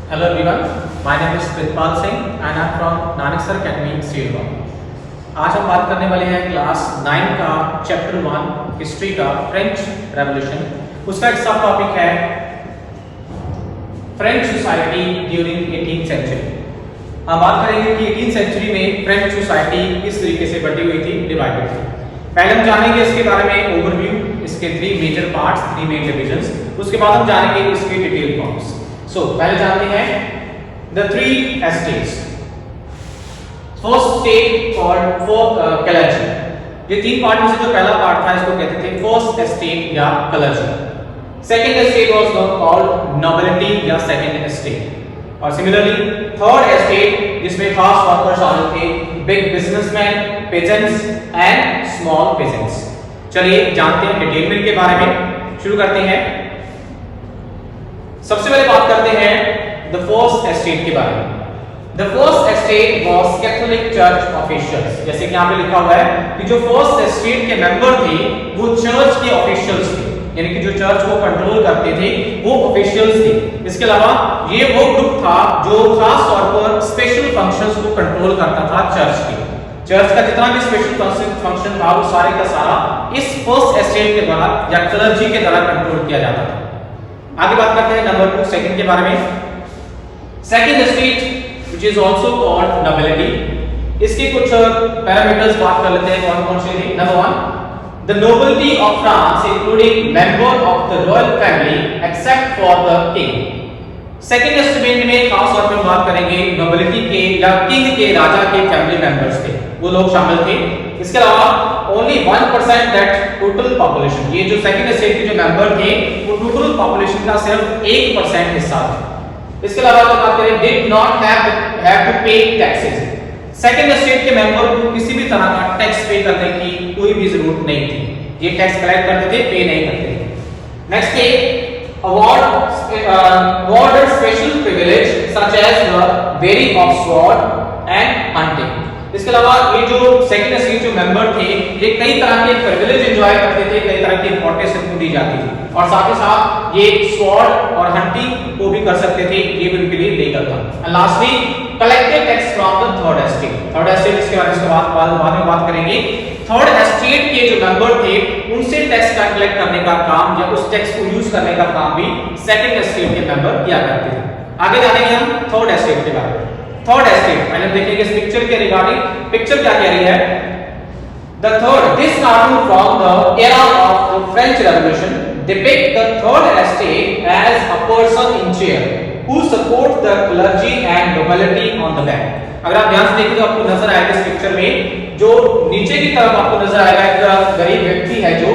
Hello everyone, my name is Pritpal Singh and I am from Nanak Sir Academy, Srirang. आज हम बात करने वाले हैं क्लास 9 का चैप्टर 1 हिस्ट्री का फ्रेंच रेवोल्यूशन। उसका एक सब टॉपिक है French society during 18th century. हम बात करेंगे कि 18th सेंचुरी में फ्रेंच सोसाइटी किस तरीके से बटी हुई थी, डिवाइडेड थी। पहले हम जानेंगे इसके बारे में ओवरव्यू, इसके 3 मेजर पार्ट्स, 3 मेन डिविजन्स। उसके बाद हम जानेंगे इसके डिटेल फॉर्म्स। पहले जानते हैं the 3 estates. First state called clergy. ये 3 पार्ट में से जो पहला पार्ट था इसको कहते थे फर्स्ट एस्टेट या clergy. Second estate was called nobility या second estate. और सिमिलरली थर्ड एस्टेट जिसमें खास तौर पर शामिल थे big businessman, pageants and small pageants. चलिए जानते हैं डिटेल में इनके बारे में। शुरू करते हैं। सबसे पहले बात करते हैं द फर्स्ट एस्टेट के बारे में। The first estate was Catholic church officials. जैसे कि यहां पे लिखा हुआ है कि जो फर्स्ट एस्टेट के मेंबर थे वो चर्च के ऑफिशियल्स थे, यानी कि जो चर्च को कंट्रोल करते थे वो ऑफिशियल्स थे। इसके अलावा ये वो ग्रुप था जो खास तौर पर स्पेशल फंक्शंस को कंट्रोल करता था चर्च के। चर्च का जितना भी स्पेशल फंक्शन था वो सारे का सारा इस फर्स्ट एस्टेट के द्वारा या क्लर्जी के द्वारा कंट्रोल किया जाता था। आगे बात करते हैं नंबर 2 सेकंड के बारे में। Second estate which is also called nobility. इसके कुछ पैरामीटर्स बात कर लेते हैं कौन कौन से हैं। Number 1 the nobility of France including member of the royal family except for the king. Second estate में खास तौर पर बात करेंगे नोबिलिटी के या किंग के, राजा के फैमिली मेंबर्स थे, वो लोग शामिल थे। इसके अलावा ओनली 1% दैट टोटल पॉपुलेशन, ये जो सेकंड एस्टेट के जो मेंबर थे वो टोटल पॉपुलेशन का सिर्फ 1% हिस्सा था। इसके अलावा जो बात करें डिड नॉट हैव टू पे टैक्सेस। सेकंड एस्टेट के मेंबर को किसी भी तरह का टैक्स पे करने की कोई भी जरूरत नहीं थी, ये टैक्स कलेक्ट करते थे, पे नहीं करते थे। नेक्स्ट है awarded special privilege such as the wearing of sword and hunting। इसके अलावा ये जो सेकंड एस्टेट जो मेंबर थे ये कई तरह के प्रिविलेज एंजॉय करते थे, कई तरह की इंपॉर्टेंस इनको दी जाती थी और साथ ही साथ ये स्वॉर्ड और हंटिंग को भी कर सकते थे, ये भी उनके लिए लीगल था। And lastly collected tax from the third estate. Third estate इसके बारे में बाद में बात करेंगे। थर्ड एस्टेट के जो मेंबर थे उनसे टैक्स का कलेक्ट करने का काम या उस टैक्स को यूज करने का काम भी सेकंड एस्टेट के मेंबर किया करते थे। आगे जानेंगे हम थर्ड एस्टेट के बारे में। थर्ड एस्टेट पहले देखेंगे इस पिक्चर के रिगार्डिंग। पिक्चर क्या कह रही है? The third this cartoon from the era of the French revolution depict the third estate as a person in chair who support the clergy and nobility on the back. अगर आप ध्यान से देखें तो आपको नजर आएगा इस पिक्चर में जो नीचे की तरफ आपको नजर आएगा एक गरीब व्यक्ति है जो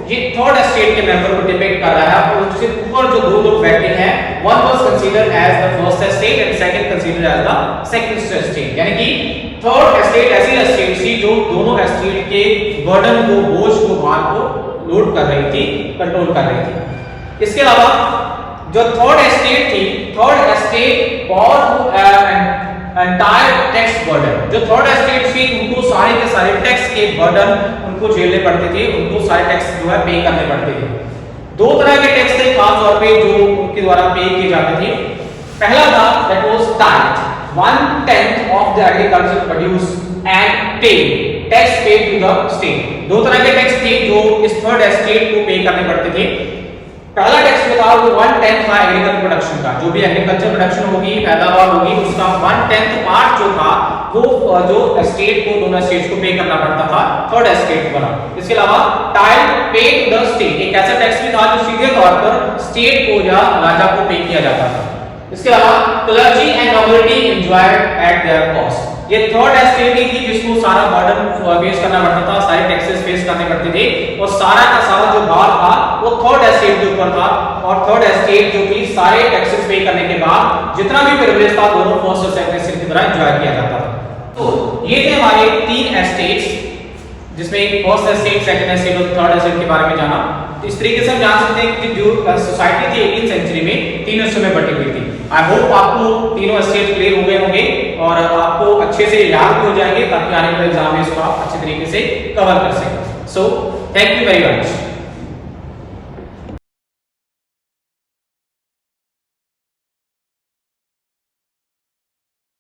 ये थर्ड एस्टेट के मेंबर को डिपिक्ट कर रहा है और उसके ऊपर जो दो लोग बैठे हैं one was considered as the first estate and second considered as the second estate. यानी कि थर्ड एस्टेट ऐसी एस्टेट थी जो दोनों एस्टेट के बर्डन को, बोझ को, भार को लोड कर रही थी, कंट्रोल कर रही थी। इसके अलावा जो थर्ड एस्टेट थी, थर्ड एस्टेट और एंटायर टैक्स बर्डन, जो थर्ड एस्टेट थी उनको सारे के सारे टैक्स के बर्डन उनको झेलने पड़ते थे, उनको सारे टैक्स जो है पे करने पड़ते थे। 2 तरह के टैक्स थे खास तौर पे जो उनके द्वारा पे किए जाते थे। पहला था that was tight 1/10 of the agriculture produce and पे टैक्स पे टू द स्टेट। 2 तरह के टैक्स थे जो इस थर्ड एस्टेट को पे करने पड़ते थे। पहला टैक्स जो था वो 1/10 था एग्रीकल्चर प्रोडक्शन का, जो भी एग्रीकल्चर प्रोडक्शन होगी, पैदावार होगी, उसका 1/10 पार्ट जो था वो जो स्टेट को, दोनों स्टेट्स को पे करना पड़ता था थर्ड एस्टेट द्वारा। इसके अलावा टाइल पे टू द स्टेट, एक ऐसा टैक्स भी था जो सीधे तौर पर स्टेट को या राजा को पे किया जाता था। इसके अलावा clergy and nobility enjoyed eight there cost. ये थर्ड एस्टेट ही थी जिसको सारा बर्डन फेस करना पड़ता था, सारे टैक्सेस फेस करने पड़ते थे और सारा का सारा जो भार था वो थर्ड एस्टेट के ऊपर था और थर्ड एस्टेट जो कि सारे टैक्सेस पे करने के बाद जितना भी प्रिविलेज था दोनों फर्स्ट और सेकंड एस्टेट की तरह एंजॉय किया जाता था। तो ये थे हमारे 3 एस्टेट्स जिसमें फर्स्ट एस्टेट, सेकंड एस्टेट और थर्ड एस्टेट के बारे में जाना। तो इस तरीके से हम जान सकते हैं कि जो सोसाइटी थी 18th सेंचुरी में 3 हिस्सों में बटी हुई थी। आई होप आपको तीनों एस्टेट क्लियर हो गए होंगे और आपको अच्छे से याद भी हो जाएंगे ताकि आने वाले एग्जाम में इसको आप अच्छे तरीके से कवर कर सकें। So thank you very much.